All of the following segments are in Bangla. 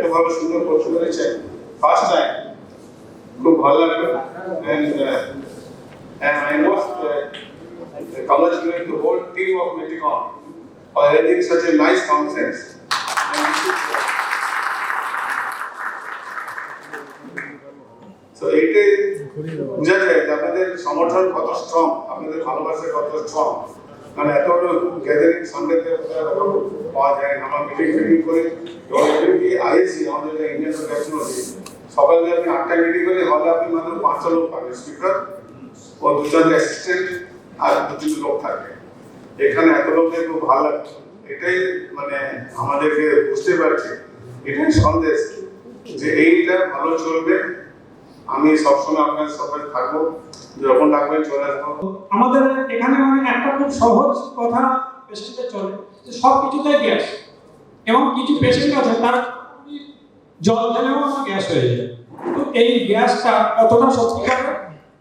এতভাবে সুন্দর করতে পেরেছে ফার্স্ট টাইম, খুব ভালো লাগলো। And I know the congratulate the whole team of Meticon for arranging such a nice conference. So এটাই বোঝা যায় যে আপনাদের সমর্থন কত স্ট্রং, আপনাদের ভালোবাসা কত স্ট্রং। মানে এত বড় গ্যাদারিং সানডেতে পাওয়া যায়। আমরা মিটিং করে আইএসি আমাদের ইন্ডিয়ান টেকনোলজি সকালে আপনি 8টায় মিটিং করে হলে আপনি মাত্র 500 লোক পাবেন, স্পিকার ও 2জন অ্যাসিস্ট্যান্ট আর 2-3 লোক থাকে। এখানে এত লোকদের খুব ভালো লাগছে। এটাই মানে আমাদেরকে বুঝতে পারছি, এটাই সন্দেশ যে এইটা ভালো চলবে। আমি সবসময় আপনার সাথে থাকবো, যখন ডাকবেন চলে আসবো। আমাদের এখানে মানে একটা খুব সহজ কথা পেশেন্টের চলে যে সব কিছুতে গ্যাস, এবং কিছু পেশেন্ট আছে তার জল খেলেও আমার গ্যাস হয়ে যায়। তো এই গ্যাসটা কতটা সত্যিকার,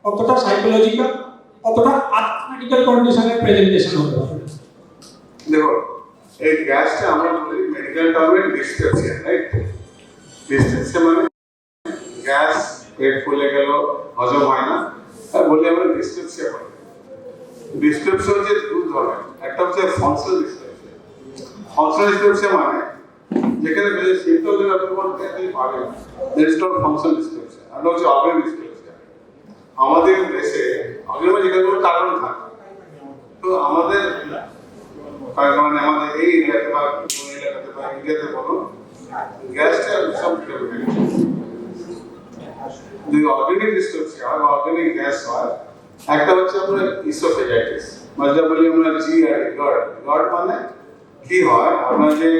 কতটা সাইকোলজিক্যাল, কতটা আর্থমেটিক্যাল কন্ডিশনের প্রেজেন্টেশন হতে পারে। দেখো এই গ্যাসটা আমরা বলি মেডিকেল টার্মে ডিসপেপসিয়া, রাইট? ডিসপেপসিয়া মানে গ্যাস পেট ফুলে গেল, হজম হয় না, বলি আমরা ডিসপেপসিয়া বলি। ডিসপেপসিয়া হচ্ছে দুই ধরনের, একটা হচ্ছে ফাংশনাল ডিসপেপসিয়া। ফাংশনাল ডিসপেপসিয়া মানে যেখানে সিম্পটমস আপনি বলতে পারেন, that is not functional dyspepsia. আর হচ্ছে অর্গান ডিসপেপসিয়া। আমাদের দেশে অর্গান যেখানে কোনো কারণ থাকে, তো আমাদের মানে আমাদের এই এলাকাতে বা কোন এলাকাতে বা ইন্ডিয়াতে বলো গ্যাসটা সব যদি অর্গানিক ডিসপেপসিয়া হয় বা অর্গানিক গ্যাস হয়, একটা হচ্ছে আপনার ইসোফেজাইটিস, মানে বলি আমরা জিআরডি, গড মানে কি হয় আপনার যে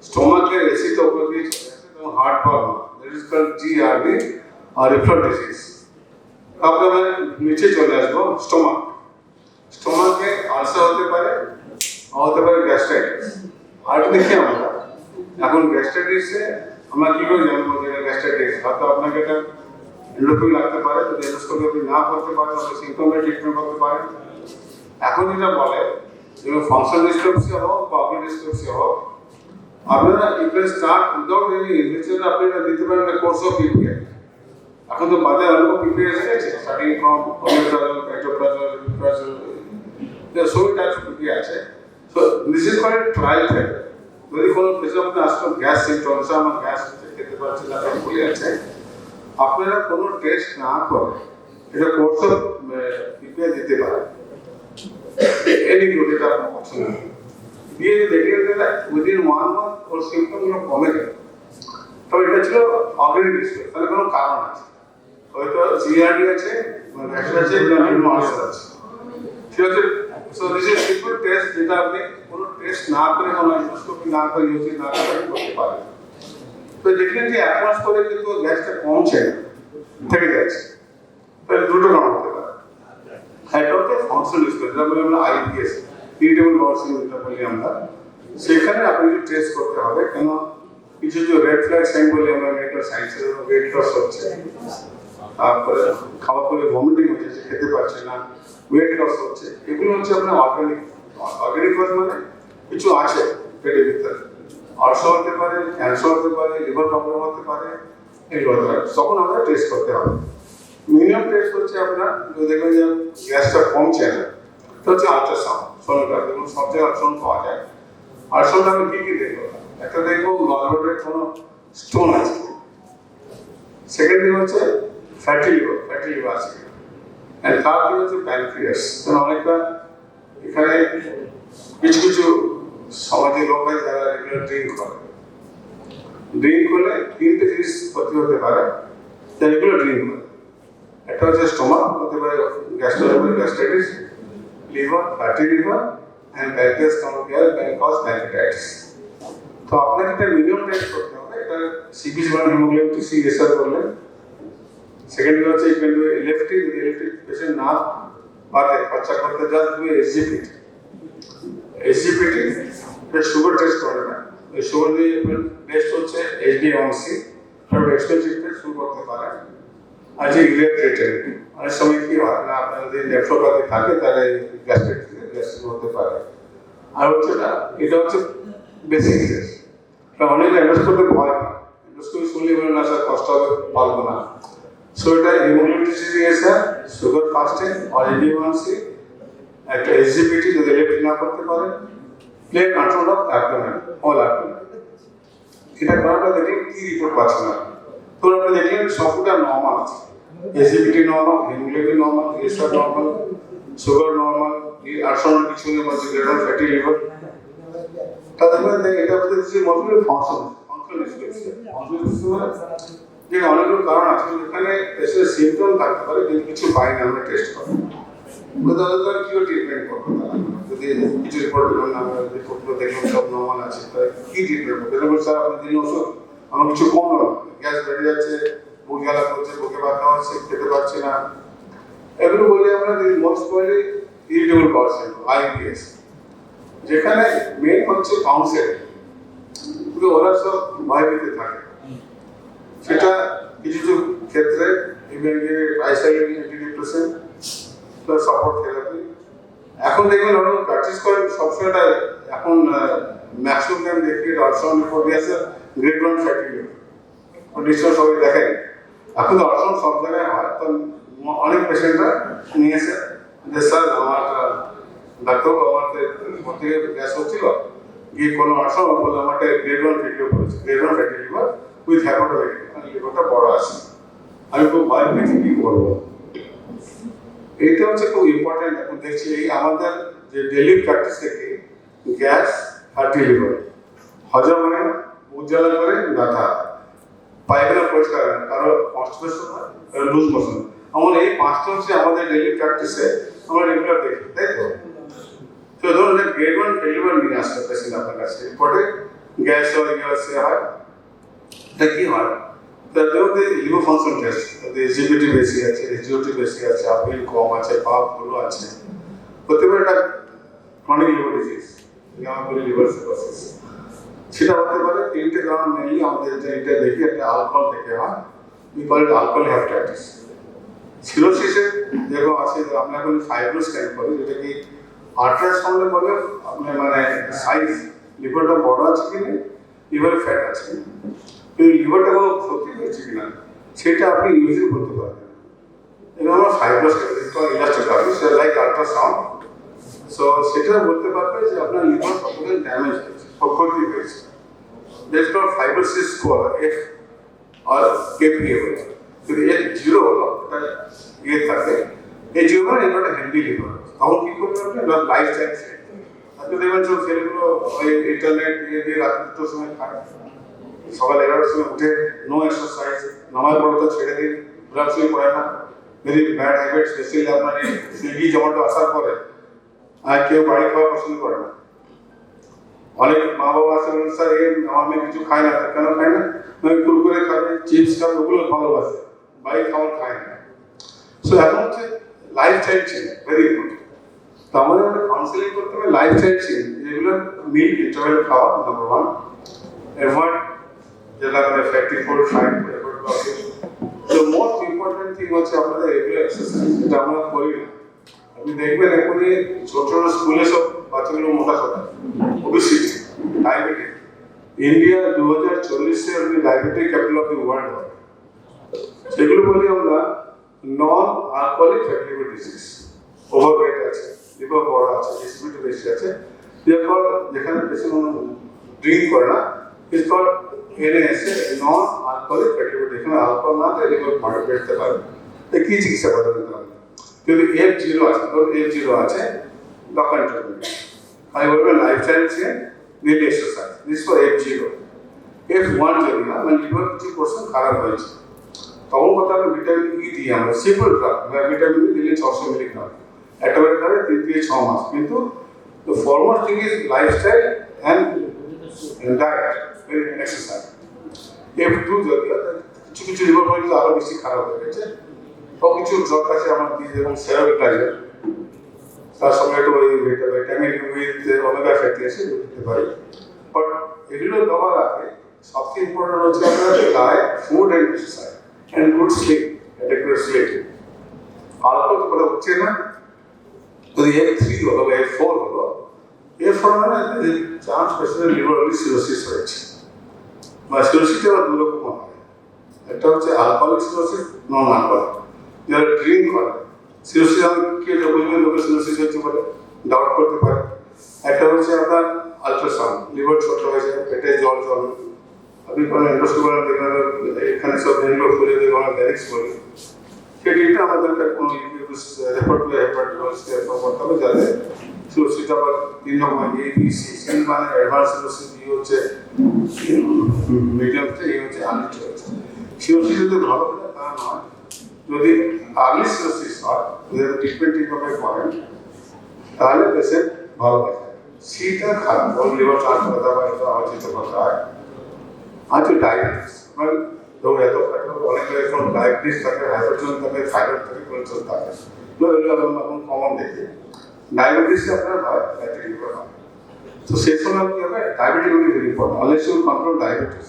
স্টোমাকের অ্যাসিড উপর দিয়ে চলে আসে তখন heart problem, that is called GERD আর রিফ্লাক্স ডিজিজ। তারপরে আমরা নিচে চলে আসবো স্টোমাকে আলসার হতে পারে গ্যাস্ট্রাইটিস। আর দেখি আমরা এখন গ্যাস্ট্রাইটিসে আমরা কি করে জানবো যে গ্যাস্ট্রাইটিস? হয়তো আপনাকে এটা এন্ডোস্কোপি লাগতে পারে, যদি এন্ডোস্কোপি আপনি না করতে পারেন তাহলে সিম্পটমের ট্রিটমেন্ট করতে পারেন। এখন যেটা বলে যে ফাংশনাল ডিসপেপসিয়া হোক বা অর্গান ডিসপেপসিয়া হোক, আপনারা you can start without any investigation, আপনি এটা দিতে পারেন কোর্স অফ পিপিআই। এখন তো বাজারে অনেক পিপিআই এসে গেছে, স্টার্টিং ফ্রম ওমেপ্রাজল, পেট্রোপ্রাজল, ইপ্রাজল, সো টাইপস অফ পিপিআই আছে। So this is called trial therapy. যদি কোনো পেশেন্ট আসলে গ্যাস সিম্পটমস, আমার গ্যাস খেতে পারছি না, বলে আছে, আপনারা কোনো টেস্ট না করে এটা কোর্স অফ পিপিআই দিতে পারেন। এনি যেটা আপনার পছন্দ দিয়ে দেখে গেলে উইদিন 1 মান্থ ওর সিম্পটমগুলো কমে গেল। তবে এটা ছিল অর্গানিক ডিসপেপসিয়া, তাহলে কোনো কারণ আছে, হয়তো জিআরডি আছে, গ্যাস আছে, আলসার আছে, ঠিক আছে। So this is simple test যেটা আপনি কোনো টেস্ট না করে, কোনো এন্ডোস্কোপি না করে, ইউজি না করে করতে পারেন। তো দেখলেন যে 1 মাস পরে কিন্তু গ্যাসটা কমছে না, থেকে যাচ্ছে। তাহলে দুটো কারণ হতে পারে। একটা হচ্ছে ফাংশনাল ডিসপেপসিয়া, যেটা বলি আমরা আইবিএস, ইরিটেবল বাউল সিনড্রোম যেটা বলি আমরা, সেখানে আপনাকে টেস্ট করতে হবে। কেন কিছু যে রেড ফ্ল্যাগ সাইন বলি আমরা মেডিকেল সায়েন্সে, ওয়েট লস হচ্ছে, তারপরে খাওয়ার পরে ভমিটিং হচ্ছে, খেতে পারছে না, ওয়েট লস হচ্ছে, এগুলো হচ্ছে আপনার অর্গানিক মানে কিছু আছে পেটের ভিতরে, আলসার হতে পারে, ক্যান্সার হতে পারে, লিভার প্রবলেম হতে পারে, এগুলো হতে পারে। তখন আমরা টেস্ট করতে হবে। মিনিমাম টেস্ট হচ্ছে আপনার যদি দেখবেন যে গ্যাসটা কমছে না, তো হচ্ছে আল্ট্রাসাউন্ড, সোনোগ্রাফি, এবং সব জায়গায় আল্ট্রাসাউন্ড পাওয়া যায়। আল্ট্রাসাউন্ড আমি কি দেখবো? একটা দেখবো গলব্লাডারে কোনো স্টোন আছে, সেকেন্ড থিং হচ্ছে ফ্যাটি লিভার আছে, এন্ড থার্ড থিং হচ্ছে প্যানক্রিয়াস। কারণ অনেকটা এখানে কিছু সমাজের লোক আছে যারা রেগুলার ড্রিঙ্ক করলে 3টে জিনিস ক্ষতি হতে পারে, যেগুলো ড্রিঙ্ক করে। একটা হচ্ছে স্টোমাক, হতে পারে gastritis, liver, fatty liver, and pancreas can cause pancreatitis. তো আপনাকে একটা মিনিমাম টেস্ট করতে হবে। এটা সিবিসি মানে হিমোগ্লোবিন সিএসআর করলে। সেকেন্ড হচ্ছে ইলেকট্রিক পেশেন্ট না পারে খরচা করতে জাস্ট দুই এসজিপিটি সুগার টেস্ট করে না। এই সুগার দিয়ে টেস্ট হচ্ছে এইচবিএওয়ানসি, তারপর এক্সপেন্সিভ টেস্ট শুরু করতে পারে। আর যে ইউরিয়া ট্রিটেড অনেক সময় কি হয় না, আপনার যদি নেফ্রোপ্যাথি থাকে তাহলে গ্যাস্ট্রিক হতে পারে। আর হচ্ছে না, এটা হচ্ছে বেসিক টেস্ট। অনেকে এন্ডোস্কোপি ভয় পায়, এন্ডোস্কোপি পারবো না। সো এটা ইমিউনিটি ডিজিজ আছে, সুগার ফাস্টিং আর A1C, একটা SGPT যদি এলিভেট না করতে পারে, plain control of abdomen, all abdomen. এটা করাটা দেখলেন কি রিপোর্ট পাচ্ছেন আপনি। তো আপনি দেখলেন সবটা নর্মাল আছে, SGPT normal, haemoglobin normal, pressure normal, sugar normal, আর সঙ্গে কিছু নেই বলছে গ্রেটার ফ্যাটি লিভার। তাদের এটা হচ্ছে মডুলার ফাংশনাল ডিসপ্লেসিয়া। যে অনেকগুলো কারণ আছে, এখানে এসে সিমটম থাকতে পারে কিন্তু কিছু পাই না আমরা টেস্ট করি। তাদের কিও ট্রিটমেন্ট করবো তারা, যদি কিছু রিপোর্ট পেলাম না, আমরা রিপোর্টগুলো দেখলাম সব নর্মাল আছে, তাহলে কি ট্রিটমেন্ট করবো? এটা স্যার আপনি দিন ওষুধ, আমার কিছু কম হলো, গ্যাস বেড়ে যাচ্ছে, বুক জ্বালা করছে, বুকে ব্যথা হচ্ছে, খেতে পারছি না, এগুলো বলে আমরা most probably irritable bowel syndrome, IBS, যেখানে মেন হচ্ছে কাউন্সেলিং, কিন্তু ওরা সব ভয়ভীতি থাকে। সেটা কিছু কিছু ক্ষেত্রে even tricyclic antidepressant plus support therapy. এখন দেখবেন ওরা প্র্যাকটিস করেন সবসময়টা, এখন ম্যাক্সিমাম টাইম দেখি আল্ট্রাসাউন্ড রিপোর্ট দিয়েছে গ্রেড 1 ফ্যাটি লিভার, নিশ্চয় সবাই দেখেন। এখন তো আল্ট্রাসাউন্ড সব জায়গায় হয়, তো অনেক পেশেন্টরা নিয়েছে যে স্যার আমার ডাক্তারবাবু আমার থেকে গ্যাস হচ্ছিল, গিয়ে কোনো আল্ট্রাসাউন্ড বললে আমাকে গ্রেড 1 ফ্যাটি লিভার করেছে, গ্রেড 1 ফ্যাটি লিভার উইথ হ্যাপাটোমেট্রি, লিভারটা বড় আছে। আমি খুব ভয় পেয়েছি কি করবো। এইটা হচ্ছে খুব ইম্পর্টেন্ট। এখন দেখছি এই আমাদের যে ডেইলি প্র্যাকটিস থেকে গ্যাস, ফ্যাটি লিভার, হজম হয় না, উজ্জ্বলা করে, ব্যথা, পায়খানা পরিষ্কার হয় না, কারো কনস্টিপেশন হয়, কারো লুজ মোশন, আমার এই পাঁচটা হচ্ছে আমাদের ডেইলি প্র্যাকটিসে আমরা রেগুলার দেখি, তাই তো? তো ধরুন গ্রেড 1 ফ্যাটি লিভার নিয়ে আসতে পেশেন্ট আপনার কাছে, রিপোর্টে গ্যাস হয়, গ্যাসে হয়, এটা কি হয়? তাদের মধ্যে লিভার ফাংশন টেস্ট, SGPT বেশি আছে, SGOT বেশি আছে, আপিল কম আছে, পাপ ভালো আছে, হতে পারে এটা ক্রনিক লিভার ডিজিজ, আমরা বলি লিভার সিরোসিস। সেটা হতে পারে তিনটে কারণ মেনলি আমাদের এটা দেখি, একটা অ্যালকোহল থেকে হয়, we call it alcohol hepatitis. সিরোসিসে যেরকম আছে, আমরা এখন ফাইব্রো স্ক্যান করি, যেটা কি আল্ট্রাসাউন্ডে বলে আপনার মানে সাইজ, লিভারটা বড় আছে কিনা, লিভারে ফ্যাট আছে কিনা, লিভারটা কোনো ক্ষতি হয়েছে কিনা সেটা আপনি ইউজই করতে পারবেন। এবং আমরা ফাইব্রোস্ক্যান ইলাস্ট্রোগ্রাফি, সেটা লাইক আল্ট্রাসাউন্ড, সো সেটা বলতে পারবে যে আপনার লিভার কতটা ড্যামেজ হয়েছে, ক্ষতি হয়েছে। That's called fibrosis score, F আর KPA বলে। যদি F0 হলো, ইয়ে থাকে, এই জিরো মানে এটা হেলদি লিভার, তখন কি করতে হবে? Lifestyle change. আপনি দেখবেন সব ছেলেগুলো ওই ইন্টারনেট দিয়ে রাত্রি 2টোর সময় খায়, সকাল 11টার সময় উঠে নো এক্সারসাইজ, নামাজ পড়তে ছেড়ে দিন, ব্রাশই করে না, ভেরি ব্যাড হ্যাবিট। স্পেশালি আপনার এই সুইগি জোম্যাটো আসার পরে আর কেউ বাড়ি খাওয়া পছন্দ করে না। অনেক মা বাবা আছে বলেন স্যার এই আমার মেয়ে কিছু খায় না, কেন খায় না? কুরকুরে খাবে, চিপস খাবে, ওগুলো ভালোবাসে, বাড়ি খাবার খায় না। সো এখন হচ্ছে লাইফস্টাইল চেঞ্জ ভেরি ইম্পর্টেন্ট। তো আমাদের কাউন্সিলিং করতে হবে লাইফস্টাইল চেঞ্জ, যেগুলো মিল ইন্টারভেল খাওয়া নাম্বার 1, অ্যাভয়েড যেটা মানে fatty food, fried food avoid করা। তো মোস্ট ইম্পর্টেন্ট থিং হচ্ছে আপনাদের রেগুলার এক্সারসাইজ, যেটা আমরা করি না। আপনি দেখবেন এখনই ছোট ছোট স্কুলে সব বাচ্চাগুলো মোটা সোটা, ওবেসিটি, ডায়াবেটিস। ইন্ডিয়া 2040-এ diabetic capital of the world হবে। সেগুলো বলি আমরা non alcoholic fatty liver disease, overweight আছে, লিভার বড় আছে, SGPT বেশি আছে, যেখানে পেশেন্ট ড্রিঙ্ক করে না, is call NASA, non alcoholic fatty liver. যেখানে অ্যালকোহল না থাকে লিভার ভাড়া বেড়তে পারে। কি চিকিৎসা করতে হবে? যদি F0 আছে, ধরুন F0 আছে, তখন ট্রিটমেন্ট আমি বলবেন lifestyle change, daily exercise, this for F0। F1 যদি না মানে লিভার কিছু পার্সেন্ট খারাপ হয়েছে, তখন কথা হবে ভিটামিন E দিই আমরা, সিম্পল ড্রাগ, ভিটামিন E দিলে 600 মিলিগ্রাম, একটা করে খাবে 3 থেকে 6 মাস। কিন্তু the foremost thing is lifestyle and diet, exercise. F2 যদি কিছু কিছু লিভার পয়েন্ট আরো বেশি খারাপ হয়ে গেছে, তো কিছু ড্রাগ আছে আমার দিয়ে, যেমন সেরাবিটাইজার, তার সঙ্গে একটু ওই vitamin with omega fatty acid দিতে পারি। বাট এগুলো দেওয়ার আগে সবচেয়ে ইম্পর্টেন্ট হচ্ছে আপনার diet, food and exercise and good sleep, adequate sleep. অল্প তো করে হচ্ছে না। যদি F3 হলো বা F4 হলো, F4 মানে চান্স পেশেন্টের লিভার সিরোসিস হয়েছে, বা সিরোসিসটা 2 রকম হয়, একটা হচ্ছে অ্যালকোহলিক সিরোসিস, নন অ্যালকোহলিক। যারা ড্রিঙ্ক করে সিরোসিস, আমি কি এটা বুঝবেন লোকের সিরোসিস হচ্ছে বলে ডাউট করতে পারে। একটা হচ্ছে আপনার আলট্রাসাউন্ড, লিভার ছোট হয়ে যায়, পেটে জল জমে, আপনি কোনো এন্ডোস্কোপি করেন দেখবেন এখানে সব ভেনগুলো খুলে দিয়ে কোনো গ্যারিক্স বলে, সেটা আমাদেরকে কোনো রেফার টু হেপাটাইটিসকে রেফার করতে হবে, যাতে সিরোসিসটা আবার 3 রকম এ বি সি। সি মানে অ্যাডভান্স সিরোসিস, বি হচ্ছে মিডিয়াম, এ হচ্ছে আর্লি সিরোসিস। যদি ভালো হয় তা নয়, যদি আর্লি সিরোসিস হয়, যদি ট্রিটমেন্ট ঠিকভাবে করেন তাহলে পেশেন্ট ভালো হয়ে যায়। সিটা খারাপ, ওর লিভার ট্রান্স কথা বা এটা আলোচিত কথা হয়। আচ্ছা, ডায়াবেটিস মানে ধরুন এত অনেক রকম ডায়াবেটিস থাকে, হাইপারটেনশন থাকে, থাইরয়েড থাকে, কোলেস্টেরল থাকে, এখন কমন দেখি ডায়াবেটিসে আপনার হয়, ফ্যাটি লিভার হয়। তো সেই সময় কি হবে, diabetes will be very important unless you control diabetes.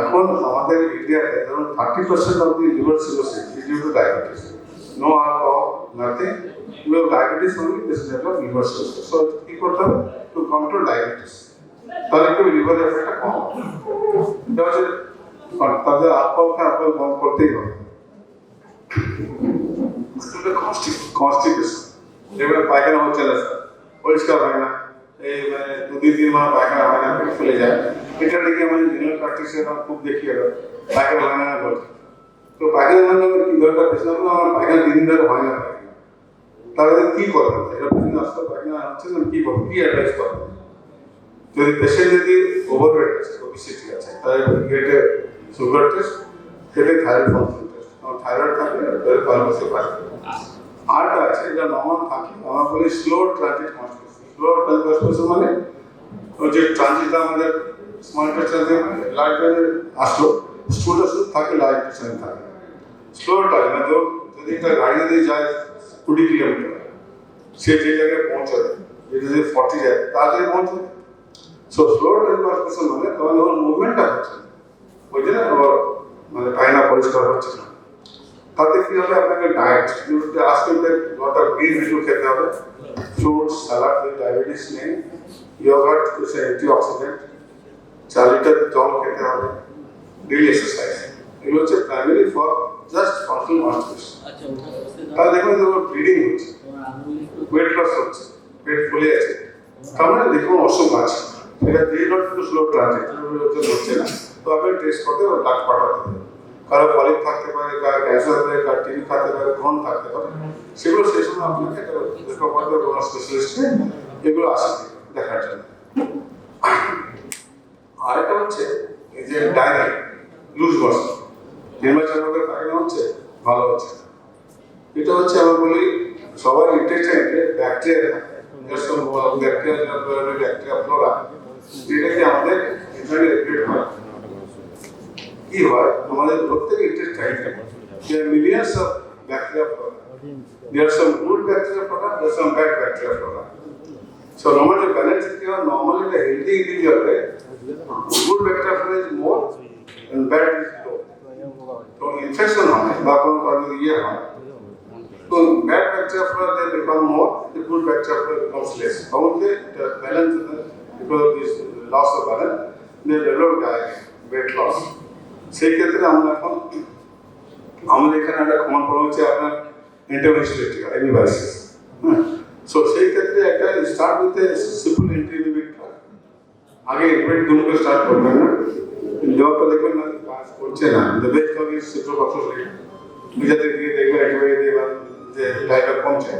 এখন আমাদের ইন্ডিয়াতে ধরুন 30% of the liver cirrhosis is due to diabetes. No alcohol, nothing. You have diabetes only, this is a liver cirrhosis. So কি করতে হবে, to control diabetes, তাহলে একটু লিভার এফেক্টটা কম হবে। এটা হচ্ছে তাদের alcoholকে আপনার বন্ধ করতেই হবে। কনস্টিপেশন, যেগুলো পায়খানা হচ্ছে না স্যার, পরিষ্কার হয় না, এই মানে 2-3 মাস পায়খানা হয় না, পেট ফুলে যায়, এটা দেখে আমি জেনারেল প্র্যাকটিসে খুব দেখি পায়খানা হয় না বলছে। তো পায়খানা হয় না কি দরকার, পেশেন্ট আমার পায়খানা 3 দিন ধরে হয় না, তাহলে কি করবেন? এটা পেশেন্ট আসতে পায়খানা হচ্ছে না, কি করবেন, কি অ্যাডভাইস করবেন? যদি পেশেন্ট যদি ওভারওয়েট আছে, ওবেসিটি আছে, তাহলে গেটে সুগার টেস্ট, গেটে থাইরয়েড ফাংশন টেস্ট, আমার থাইরয়েড থাকলে তাহলে ভালো হতে পারে। আরটা আছে এটা নর্মাল থাকে, আমরা বলি slow transit constipation. Slow transit constipation মানে ওই যে ট্রানজিট আমাদের স্মল ইন্টেস্টাইনে লাইফে আসলো, স্টুলটা শুধু থাকে, লাইফ ইন্টেস্টাইন থাকে। স্লো টাইম মানে যদি একটা গাড়ি দিয়ে যায় 20 কিলোমিটার, সে যে জায়গায় পৌঁছাবে, যেটা যদি 40 যায় তাড়াতাড়ি পৌঁছাবে। সো স্লো ট্রানজিট কনস্টিপেশন মানে তখন ওর মুভমেন্টটা হচ্ছে না, ওই জন্য ওর মানে পায়না পরিষ্কার হচ্ছে না। তাতে কি হবে, আপনাকে ডায়েট আজকে লট অফ গ্রিন ভেজিটেবল খেতে হবে, ফ্রুটস, স্যালাড, ডায়াবেটিস নেই, ইয়োগার্ট হচ্ছে অ্যান্টিঅক্সিডেন্ট, 4 লিটার জল খেতে হবে, ডেইলি এক্সারসাইজ। এগুলো হচ্ছে primary for just functional constipation. তাহলে দেখুন তোমার ব্লিডিং হচ্ছে, ওয়েট লস হচ্ছে, পেট ফুলে আছে, তার মানে দেখুন অসুখ আছে, সেটা দিয়ে নট টু স্লো ট্রানজিট হচ্ছে না। তো আপনি টেস্ট করতে হবে, ডাক্তার পাঠাতে হবে। কারো কলিক থাকতে পারে, কারো ক্যান্সার থাকতে পারে, কারো টিবি থাকতে পারে, ক্রোন থাকতে পারে, সেগুলো সেই সময় আপনাকে রেফার করতে হবে কোনো স্পেশালিস্টকে, এগুলো আসে দেখার জন্য। আরেকটা হচ্ছে এই যে ডায়রিয়া, লুজ মোশন, নির্বাচন রোগের পায়খানা হচ্ছে, ভালো হচ্ছে, এটা হচ্ছে আমরা বলি সবাই ইন্টেস্টাইনে ব্যাকটেরিয়া থাকে, ব্যাকটেরিয়া ফ্লোরা, যেটাকে আমাদের ইন্টারনেট রেগুলেট হয়। কি হয়, আমাদের প্রত্যেক ইন্টেস্টাইনে there are millions of bacteria flora. There are some good bacteria flora, there are some bad bacteria flora. So normally balance is normally the healthy individual, good bacteria flora is more and bad is low. So infection হয় বা কোনো কারণে ইয়ে হয়, so bad bacteria flora they become more, the good bacteria flora becomes less. Only the balance because of this loss of balance, they develop diarrhea, weight loss. সেই ক্ষেত্রে আমরা এখন আমাদের এখানে একটা কমন প্রবলেম হচ্ছে আপনার ইন্টারভেনশনিস্টিক অ্যান্টিবায়োটিক্স। সো সেই ক্ষেত্রে একটা স্টার্ট উইথ সিম্পল অ্যান্টিবায়োটিক। আগে অ্যান্টিবায়োটিক দুটো স্টার্ট করবেন না, দেওয়ার পর দেখবেন না কাজ করছে না, বেস্ট হবে সিট্রোপ্রক্সোলিন নিজেতে দিয়ে দেখবেন অ্যান্টিবায়োটিক দিয়ে যে ডায়রিয়া কমছে,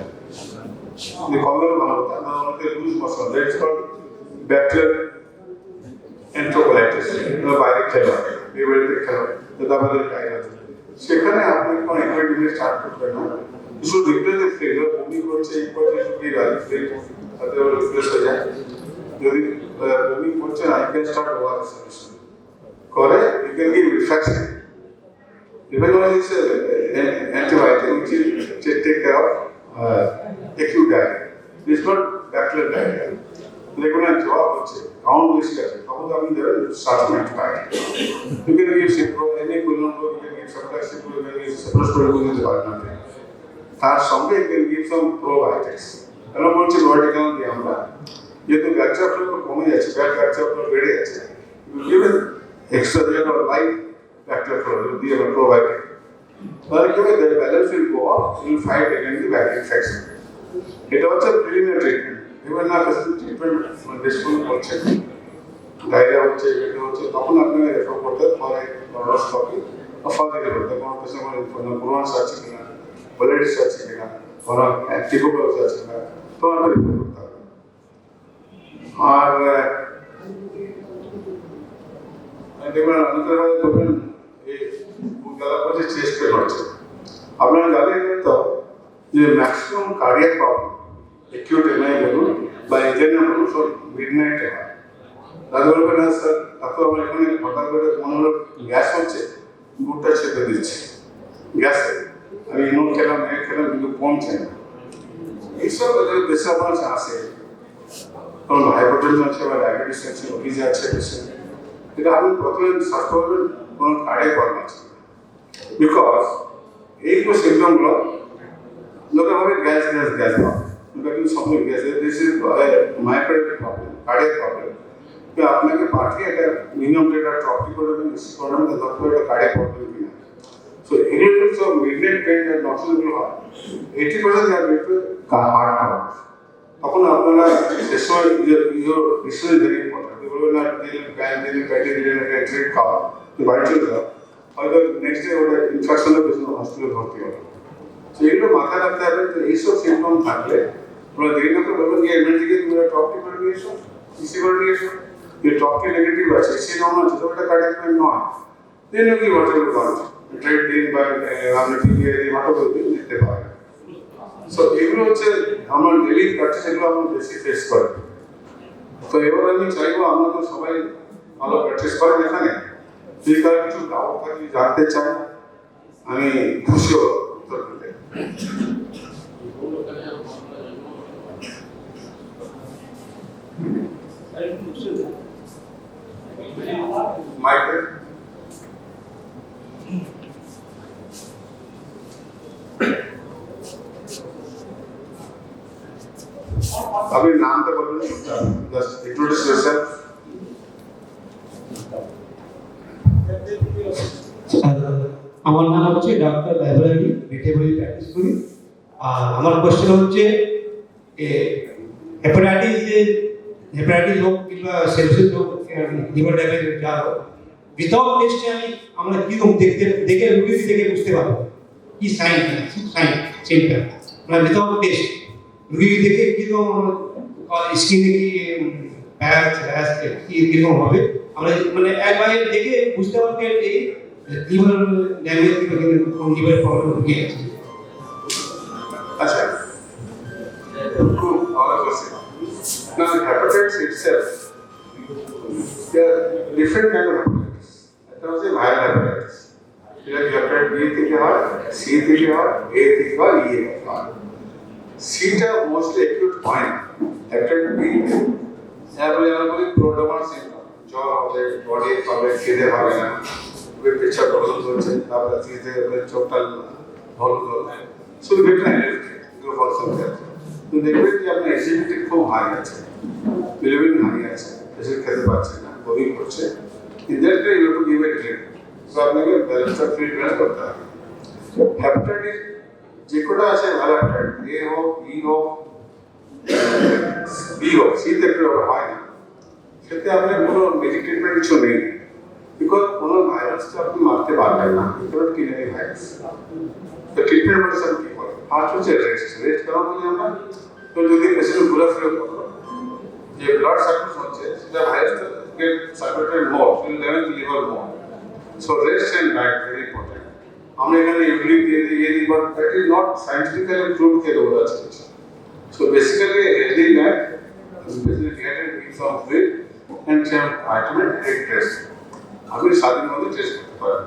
কমে গেলে ভালো হতো। আমরা অনেকে লুজ মশলা দ্যাটস কল্ড ব্যাকটেরিয়াল এন্টেরোকলাইটিস, বাইরে খেলা এই বাড়িতে খেলা দাবাদের ডায়রিয়া, সেখানে আপনি কোনো অ্যান্টিবায়োটিক স্টার্ট করবেন না, শুধু দেখতে দেখতে বমি করছে এই করছে শুকিয়ে গেছে তাতে রিপ্লেস হয়ে যায়। যদি বমি করছে না, you can start over solution করে, you can give refraction even though it's an antibiotic which is take care of acute diarrhea. It's not bacterial diarrhea. দেখুন জবাব হচ্ছে কাউন্ট বেশি আছে, তখন আপনি দেবেন সাপ্লিমেন্ট পায়। You can give Cipro, any equivalent you can give Cipro, you can give Cipro দিতে পারেন আপনি। তার সঙ্গে you can give some probiotics. কেন বলছি probiotic কেন দিই আমরা, যেহেতু ব্যাকটেরিয়া ফ্লো কমে যাচ্ছে, ব্যাড ব্যাকটেরিয়া ফ্লো বেড়ে যাচ্ছে, you give it extra layer of live bacteria interferon will be a probiotic. But the balance will go up, you will fight against the bacterial infection. It also preliminary treatment. Even now, treatment বেশি করছে ডায়রিয়া হচ্ছে এটা হচ্ছে তখন আপনাকে রেফার করতে ফর কলোনোস্কপি বা ফার্দার করতে কোনো পেশেন্ট কোনো প্রোনাস আছে কিনা ভ্যালিডিস আছে কিনা কোনো অ্যান্টিবায়োটিক্স আছে কিনা তো আপনাকে রেফার করতে হবে। আর দেখবেন অনেকের ভাবে দেখবেন এই যারা করছে চেস্ট পেন হচ্ছে আপনারা জানেন তো যে maximum cardiac problem acute MI বলুন বা এজেন্ট বলুন সব মিডনাইটে হয়। তাদের বলবে না স্যার তারপর আমার এখানে হঠাৎ করে মনে হলো গ্যাস হচ্ছে বুকটা চেপে দিচ্ছে গ্যাসে আমি ইনোন খেলাম কিন্তু কমছে না। এইসব বেশি আমার আসে কারণ হাইপারটেনশন আছে বা ডায়াবেটিস আছে ওবিজি আছে বেশি এটা আপনি প্রথমে সার্চ করবেন কোনো কার্ডিয়াক প্রবলেম আছে বিকজ এইগুলো সিমটমগুলো লোকে ভাবে গ্যাস পাবে ওটা কিন্তু সব গ্যাস দিস ইজ মাইক্রোডের প্রবলেম কার্ডিয়াক প্রবলেম আপনাকে পাঠিয়ে একটা মিনিমাম ডেটা ট্রপি করবেন করবেন তখন একটা কার্ডিয়াক প্রবলেম কিনা। সো এগুলো সব মিডনাইট পেন আর নর্মাল হয় 80% আর একটু হার্ট খারাপ তখন আপনারা সে সময় বিষয় ভেরি ইম্পর্টেন্ট বলবেন না দিলেন প্যাটে দিলেন একটা ট্রিট খাওয়া তো বাড়ি চলে যাও হয়তো নেক্সট ডে ওটা ইনফেকশনের পেছনে হসপিটালে ভর্তি হবে। তো এগুলো মাথায় রাখতে হবে। তো এইসব সিমটম থাকলে আপনারা দেরি না করে বলবেন যে এমএলটিকে তুমি টপটি করে নিয়ে এসো ইসি করে নিয়ে এসো যে টপটি নেগেটিভ আছে সে নর্মাল আছে তো ওটা কার্ডিয়াক পেন নয় দেন কি হোয়াটেল কন্ট ট্রেড দিন বা আপনি টিভিএ দিয়ে মাটো করে দিতে পারেন। সো এগুলো হচ্ছে আমার ডেইলি প্র্যাকটিস এগুলো আমরা বেশি ফেস করি। তো এবার আমি চাইবো আমরা তো সবাই ভালো প্র্যাকটিস করেন এখানে যদি কারো কিছু ডাউট থাকলে জানতে চান আমি খুশি হব উত্তর দিতে। মাইকেল আপনি নামটা বলবেন জাস্ট ইন্ট্রোডিউস ইয়োরসেলফ। আমার নাম হচ্ছে ডক্টর লাইব্রেরি ভেটেরিনারি প্র্যাকটিস করি। আর আমার কোশ্চেন হচ্ছে হেপাটাইটিস হোক কিংবা সেপসিস হোক লিভার ড্যামেজ যা হোক উইথাউট টেস্টে আমরা কীরকম দেখে রুগী দেখে বুঝতে পারবো কি সাইন সিমটম মানে উইথাউট টেস্ট রুগী দেখে কীরকম স্কিনে কি প্যাচ কীরকম হবে আমরা মানে একবারে দেখে বুঝতে পারবো এই লিভার ড্যামেজ কিংবা লিভার প্রবলেম হয়ে গেছে। আচ্ছা খুব ভালো question. Now hepatitis itself, there are different kind of hepatitis. একটা হচ্ছে viral hepatitis যেটা hepatitis B থেকে হয়, C থেকে হয়, A থেকে হয়, E থেকে হয়। C টা মোস্টলি অ্যাকিউট হয় না। hepatitis B আমরা বলি প্রোড্রোমার সিনড্রোম জ্বর হবে বডি হবে খিদে হবে না পেচ্ছাপ হলুদ হচ্ছে তারপরে খিদে হবে চোখটা হলুদ হবে শুধু ভেটেরিনারি এগুলো ফলসন আছে। তো দেখবেন যে আপনার অ্যাসিডিটি খুব হাই আছে বিলিভিন হাই আছে পেশেন্ট খেতে পারছে না বোরিং করছে indirectly you to give a drink so আপনাকে ব্যালেন্সড ট্রিটমেন্ট করতে হবে। হেপাটাইটিস যে কোটা আছে ভালো হেপাটাইটিস এ হোক ই হোক বি হোক সি থেকে হয় না সেটা আপনার কোনো মেডিকেল ট্রিটমেন্ট কিছু নেই বিকজ কোনো ভাইরাসটা আপনি মারতে পারবেন না বিকজ কিনে ভাইরাস। তো ট্রিটমেন্ট মেডিসিন কি করে ফার্স্ট হচ্ছে রেস্ট কেন বলি আমরা তো যদি পেশেন্ট ঘোরাফেরা করো যে ব্লাড সার্কুলেশন হচ্ছে সেটা ভাইরাসটা get circulated more will damage liver more. So rest and diet very important. আমরা এখানে ইউরিক দিয়ে দিই but that is not scientifically proved কে রোগ আছে। So basically healthy diet basically get some food and some item take test আপনি সাদিন মধ্যে টেস্ট করতে পারেন।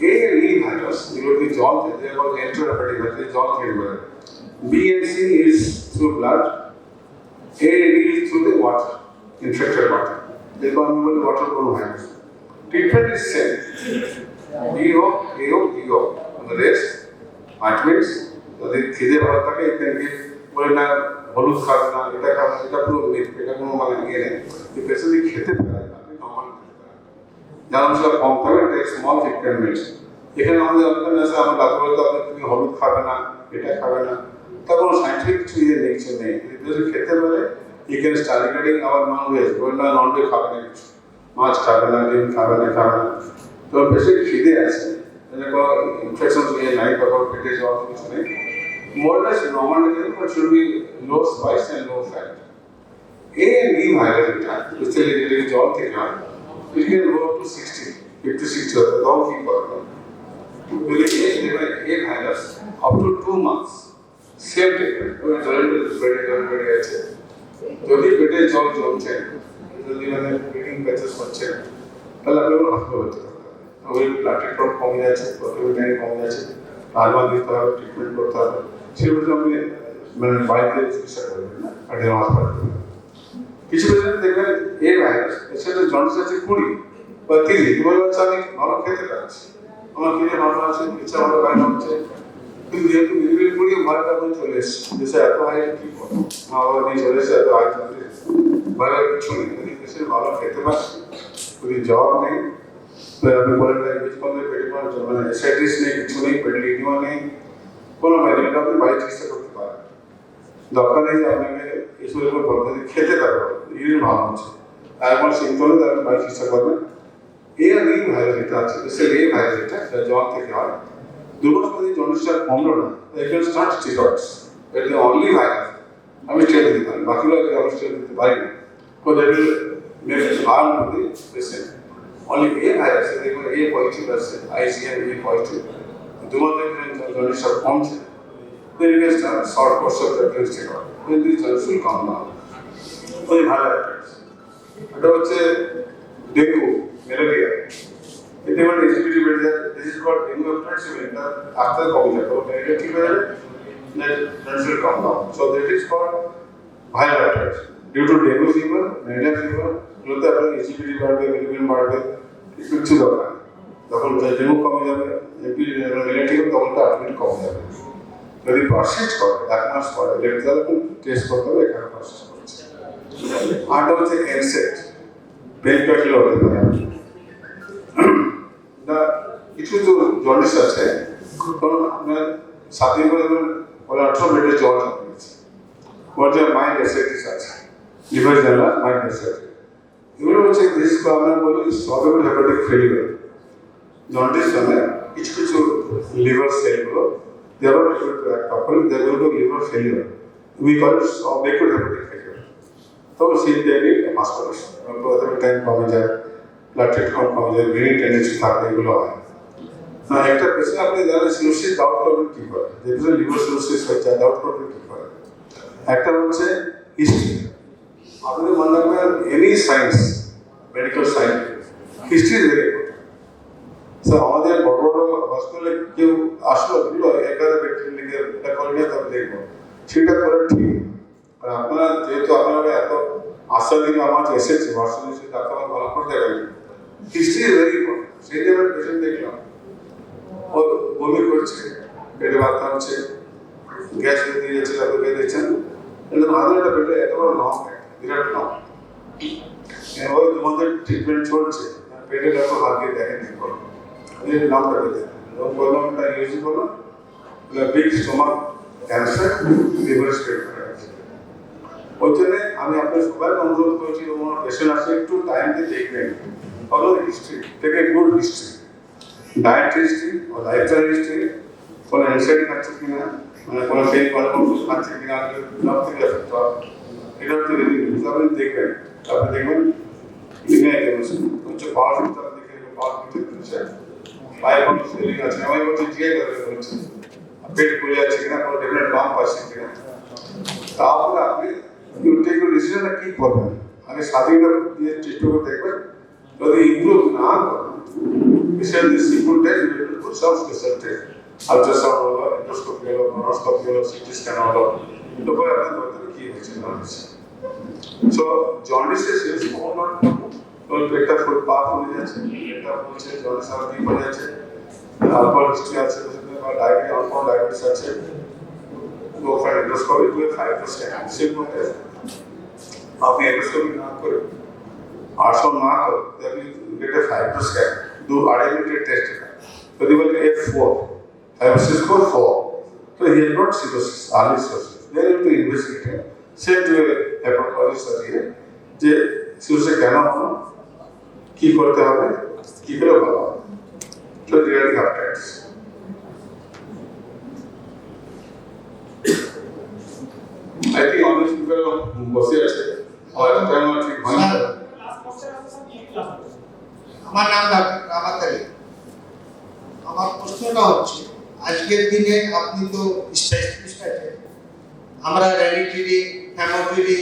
এই ভাইরাস এগুলোকে জল খেতে এবং এন্টারোহেপাটিক ভাইরাস জল খেতে পারে। B and C is through blood, A and D is through the water, infected water. Therefore, we will waterborne virus. Treatment is same. B hope, A hope, D hope. The rest, vitamins, যদি খিদে ভালো থাকে এখানে বলে না হলুদ খাবে না এটা পুরো এটা কোনো মানে ইয়ে নেই যে পেশেন্ট খেতে পারে আপনি নর্মাল খেতে পারেন যেমন সেটা কম থাকবে স্মল ট্রিটমেন্ট। এখানে আমাদের অনেক আছে, আমার ডাক্তার বলতে আপনি তুমি হলুদ খাবে না, এটা খাবে না, তা কোনো সাইন্টিফিক কিছু কিছু নেই। যদি খেতে পারে you can start getting our non-veg, বললে নন-ভেজ খাবে না, কিছু মাছ খাবে না, ডিম খাবে না, তো বেশি খিদে আছে, কোনো ইনফেকশন নাই বা কোনো পেটে যাওয়ার কিছু নেই, more or less normal but should be low spice and low fat. এই ভাইরাস এটা স্পেশালি যদি জল থেকে হয় it can go up to 60, 50-60 হতে তখন কি করবে? যদি এই virus up to 2 months same treatment, ওই জলের জল বেড়ে গেছে, যদি পেটে জল জমছে, যদি মানে ব্লিডিং প্যাচেস হচ্ছে, তাহলে আপনি হাসপাতালে ভর্তি করতে হবে। ওই প্লাটিক কাউন্ট কমে যাচ্ছে, প্রোটিন কমে যাচ্ছে, হারমোন দিতে হবে, ট্রিটমেন্ট করতে হবে, সেগুলো আপনি মানে বাড়িতে চিকিৎসা করবেন না, আর হাসপাতালে। কিছু পেশেন্ট দেখবেন এই ভাইরাস পেশেন্টের জন্ডিস আছে 20 বা 30, কি বলছে আমি ভালো খেতে পারছি, আমার কিনে ভালো আছে, ইচ্ছা ভালো বাইরে হচ্ছে, কিন্তু যেহেতু মিলিমিলি পড়িয়ে ভালোটা করে চলে এসছে, দেশে এত হাই কি করবো, মা বাবা নিয়ে চলে এসে এত হাই চলে এসছে, ভালো কিছু নেই, যদি পেশেন্ট ভালো খেতে পারছে, যদি জ্বর নেই, আপনি বলেন কিছু করলে পেটে মানে অ্যাসাইটিস নেই, কিছু নেই, পেটের ইডিমা নেই, কোনো ম্যালেরিয়া আপনি বাইরে চিকিৎসা করতে পারেন। দরকার নেই যে আপনাকে এসবের উপর পদ্ধতি খেতে পারবেন, ইউরিন ভালো হচ্ছে, তারপর সিমটম হলে আপনি বাইরে চিকিৎসা করবেন। এই ভাইরাস যেটা আছে, এই ভাইরাস যেটা জ্বর থেকে হয়, 2 মাস পরে জন্ডিসটা কমলো না, they can start steroids, but the only virus আমি স্টেরয়েড দিতে পারি, বাকিগুলো আমি স্টেরয়েড দিতে পারি না, because that will make harm to the patient. Only a virus, দেখুন A পজিটিভ আছে, IgM A পজিটিভ, 2 মাসের জন্ডিসটা কমছে, then you can start short course of steroid, then the joints will come down. ওই ভালো একটা এটা হচ্ছে ডেঙ্গু, ম্যালেরিয়া, এতে মানে এসিপিটি বেড়ে যায়, this is called dengue applied এটা আস্তে কমে যায়, তো ম্যালেরিয়া ঠিক হয়ে যাবে, joints will come down. So that is called viral attacks. Due to dengue fever, malaria fever, এগুলোতে আপনার এসিপিটি বাড়বে, মিলিমিন বাড়বে, কিছু দরকার নেই। যখন ডেঙ্গু কমে যাবে, ম্যালেরিয়া ঠিক হবে, তখন তো অটোমেটিক কমে যাবে। যদি পারসিস্ট করে 1 মাস পরে লেটজাল টেস্ট করতে হবে, এখানে পারসিস্ট করছে। আরটা হচ্ছে এনসেট, পেনক্যাটিল হতে পারে। কিছু জন্ডিস আছে, ধরুন আপনার 7 দিন করে বলে 18 মিনিটের জ্বর হয়েছে, ওর যে মাইন্ড অ্যাসেটিস আছে, লিভার জ্বালা, মাইন্ড অ্যাসেটিস, এগুলো হচ্ছে আমরা বলি সলিউবল হেপাটিক ফেলিওর। জন্ডিস মানে কিছু কিছু লিভার সেলগুলো they are not able to act properly, they are going to liver failure. We call it acute hepatic failure. So, see, they need a hospital. Other time কমে যায়, ব্লাড টেস্ট কমে যায়, ব্রেন টেন্ডেন্সি থাকে, এগুলো হয়। না একটা পেশেন্ট আপনি যারা সিরোসিস ডাউট করবেন কি করে, যে পেশেন্ট লিভার সিরোসিস হয়েছে ডাউট করবেন কি করে। একটা হচ্ছে হিস্ট্রি, আপনাদের মনে রাখবেন any science, medical science, history is very important. So, আমাদের বড় বড় হসপিটালে কেউ আসলো দিল একাদা ব্যাকটেরিয়া লিখে এটা করে নিয়ে তবে দেখবো, সেটা করে ঠিক। আর আপনারা যেহেতু আপনারা এত আশা দিন আমার এসেছে ভার্সনে, সে ডাক্তার ভালো করতে পারি, হিস্ট্রি ইজ ভেরি ইম্পর্টেন্ট। সেই যে আমরা পেশেন্ট দেখলাম ও বমি করছে, পেটে ব্যথা হচ্ছে, গ্যাস দিয়ে যাচ্ছে, তারপর বেরিয়ে দিচ্ছেন, কিন্তু ভালোটা পেটে এত বড় নখ, বিরাট নখ, ওই তোমাদের ট্রিটমেন্ট চলছে, পেটে ডাক্তার হাত দিয়ে দেখেন কি করবো, নামটা পেতে বললামটা ইউজ করলো, big stomach cancer, liver state করা আছে। ওই জন্য আমি আপনার সবাই অনুরোধ করেছি, আমার পেশেন্ট আসে একটু টাইম দিয়ে দেখবেন, ফলো হিস্ট্রি থেকে গুড হিস্ট্রি, ডায়েট হিস্ট্রি ও লাইফস্টাইল হিস্ট্রি, কোনো অ্যানসাইটি খাচ্ছে কিনা, মানে কোনো পেন ওষুধ খাচ্ছে কিনা, সব থেকে আসতে হবে, এটা হচ্ছে রেডি নিউজ। আপনি দেখবেন, আপনি দেখবেন হচ্ছে পাওয়ার ফিল্টার দেখে পাওয়ার ফিল্টার পায়ে কোনো স্পেলিং আছে, আমি বলছি জিআই করে বলছি, পেট খুলে যাচ্ছে কিনা, কোনো ডেফিনেট বাম্প আসছে কিনা, তারপরে আপনি ইউ টেক ইউর ডিসিশনটা কি করবেন। আগে স্বাধীনতা দিয়ে চেষ্টা করে দেখবেন, যদি ইমপ্রুভ না করেন, বিশেষ সিম্পল টেস্ট, সব স্পেশাল টেস্ট, আলট্রাসাউন্ড হলো, এন্ডোস্কোপি হলো, মনোস্কোপি হলো, সিটি স্ক্যান হলো, এটা করে আপনি ধরতে কি হয়েছে না হয়েছে। সো জন্ডিসের শেষ কখন পেটটা ফুল পা ফুলে যাচ্ছে, পেটটা ফুলছে, জন্ডিস আবার দিয়ে পড়ে যাচ্ছে, অ্যালকোহল হিস্ট্রি আছে, ডায়াবেটিস, অল্প ডায়াবেটিস আছে, go for endoscopy, do a 5 scan, simple test. আপনি endoscopy না করে, আরসব না করে, আপনি get a 5 scan. 2.5 মিনিটের টেস্ট যদি বলে F4 fibrosis score 4, so he has not cirrhosis, early cirrhosis. They have to investigate. Same to a hepatologist here, যে cirrhosis কেন হলো, কি করতে হবে, কি করে ভালো হবে। So really hepatitis. I think on this people বসে আছে, আর টাইম ঠিক হয় না। আমার নাম ডাক্তার রামাত আলী। আমার প্রশ্নটা হচ্ছে, আজকের দিনে আপনি তো স্পেশালিস্ট আছেন, আমরা র্যানিটিডি, হ্যামোফিলি,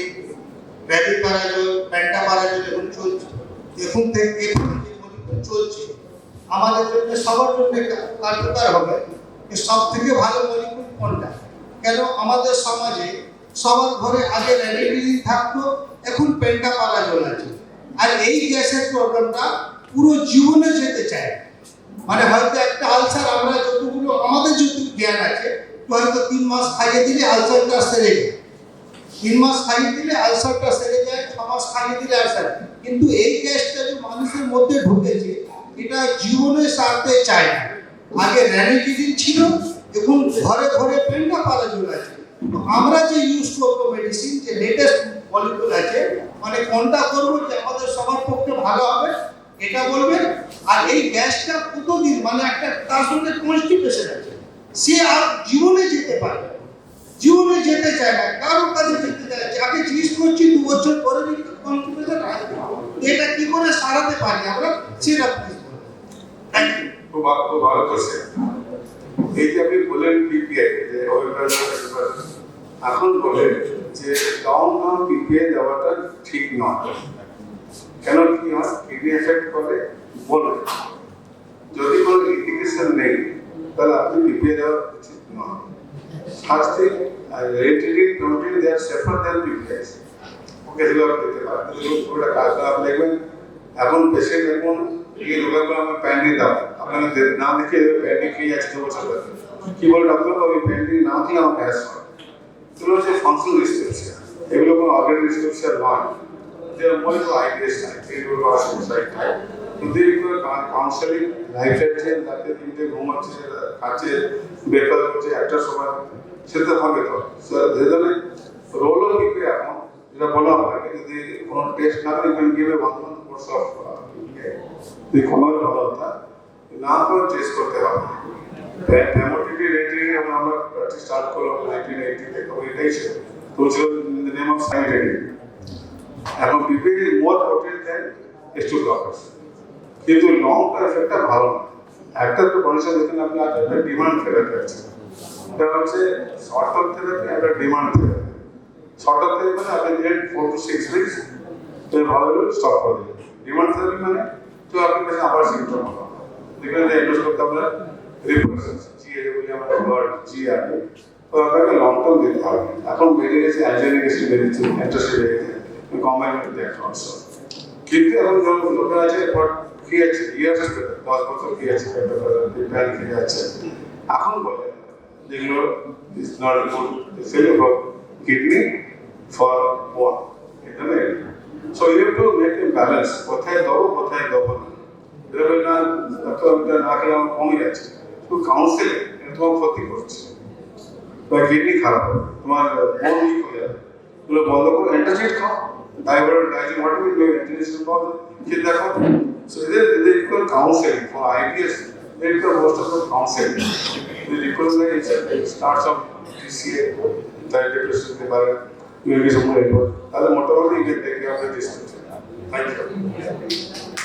র্যাডিপ্যারাজল, পেন্টাপারাজল এখন চলছে, এখন যে মলিকুল চলছে আমাদের জন্য সবার জন্য কার্যকর হবে। সব থেকে ভালো মলিকুল কোনটা? কেন আমাদের সমাজে সবার ঘরে আগে র্যানিটিডি থাকতো, এখন পেন্টাপারাজল আছে। আর এই গ্যাসের প্রবলেমটা পুরো জীবনে যেতে চায়। মানে হয়তো একটা আলসার আমরা যতগুলো আমাদের যতটুকু জ্ঞান আছে, হয়তো 3 মাস খাইয়ে দিলে আলসারটা সেরে যায়, 3 মাস খাইয়ে দিলে আলসারটা সেরে যায়, 6 মাস খাইয়ে দিলে আলসার। কিন্তু এই গ্যাসটা যে মানুষের মধ্যে ঢুকেছে, এটা জীবনে সারতে চায় না। আগে র্যানিটিডিন ছিল, এখন ঘরে ঘরে পেন্টাপারাজল আছে। আমরা যে ইউজ করবো মেডিসিন, যে লেটেস্ট মলিকুল আছে, মানে কোনটা করবো যে আমাদের সবার পক্ষে ভালো হবে এটা বলবেন। আর এই গ্যাসটা কতদিন, মানে একটা তার সঙ্গে কনস্টিপেশন আছে, সে আর জীবনে যেতে পারে, জীবনে যেতে চায় না, কারোর কাছে যেতে চায়। আগে জিজ্ঞেস করছি 2 বছর পরে কনস্টিপেশন আসবে, এটা কি করে সারাতে পারি আমরা, সেটা প্লিজ বলুন। Thank you. খুব ভালো করছে। এই যে আপনি বলেন পিপিআই, যে এখন বলেন যে লং পিপিআই দেওয়াটা ঠিক নয়। কেন কি হয়, কিডনি এফেক্ট করে বলুন। যদি কোনো ইন্ডিকেশন নেই তাহলে আপনি পিপিআই দেওয়া উচিত নয়। ফার্স্ট থিং, রেটিডিন প্রোটিন দে আর সেফার দ্যান পিপিআই। ওকে দিলে আপনি দিতে পারেন, কিন্তু পুরোটা কাজ আপনি দেখবেন এখন পেশেন্ট এখন এই রোগগুলো আমার প্যান্ডি দাও, আপনারা না দেখে প্যান্ডি খেয়ে যাচ্ছে 2 বছর ধরে। কি বলে ডক্টর, ওই প্যান্ডি না খেলে আমার গ্যাস হয়। এগুলো হচ্ছে ফাংশনাল রিস্ট্রিকশন, এগুলো কোনো অর্গান রিস্ট্রিকশন নয়। There are multiple ideas like treatment options like that. যদি কাউন্সেলিং লাইফ স্টাইল তাতে তিনটে ঘুমাচ্ছে, খাচ্ছে, ব্রেকফাস্ট করছে একটা সময়, সেটা হবে তো। সেজন্য রোল অফ পিপি এখন যেটা বলা হয়, যদি কোনো টেস্ট না করে গিয়ে 1 month কোর্স অফ যদি কমার ভালো হতো না করে টেস্ট করতে হবে। হেমোটিটি রেটিং আমরা স্টার্ট করলাম 1980 থেকে, এটাই ছিল তো নেম অফ সাইন্টিফিক। এখন PPI is more potent than এস্টোডক্টস, কিন্তু লং টার্ম এফেক্টটা ভালো না। একটা তো কন্ডিশন যেখানে আপনি আছে একটা ডিমান্ড থেরাপি আছে, এটা হচ্ছে শর্ট টার্ম থেরাপি, একটা demand therapy. Short term therapy মানে আপনি দিলেন 4 to 6 weeks, ভালো হলে স্টপ করে দিলেন। ডিমান্ড থেরাপি মানে তো আপনি কাছে আবার সিমটম হলো, যেখানে এন্ডোস করতে আমরা রিপ্রেশন জিএ বলি আমরা ওয়ার্ড জিআর, তো আপনাকে লং টার্ম দিতে হবে। এখন বেড়ে গেছে অ্যালজেনিক অ্যাসিড বেড়েছে, অ্যান্টাসিড বেড়ে গেছে, কম্বাইন উইথ দ্যাট অলসো। কিন্তু এখন যখন লোকে আছে কি আছে ইয়ার্স 10 বছর কি আছে প্যান খেয়ে যাচ্ছে, এখন বলে যেগুলো is not good fail for kidney for one, এটা না। So you have to make a balance, কোথায় দেবো কোথায় দেবো না। এভাবে না এটা না খেলে আমার কমে যাচ্ছে, তো কাউন্সিলিং তোমার ক্ষতি করছে, তোমার কিডনি খারাপ হবে, তোমার মন উইক হয়ে যাবে। এগুলো বন্ধ করো, অ্যান্টাসিড খাও, ডাইভার্ট ডাইজিং হোয়াট উইল ডু অ্যান্টাসিড খাও, ঠিক দেখো। So they require counseling for IBS. They require most of the counseling. They require it starts from TCA, diet depression, you will be somewhere involved. That's the motor you can take care of the distance. Thank you.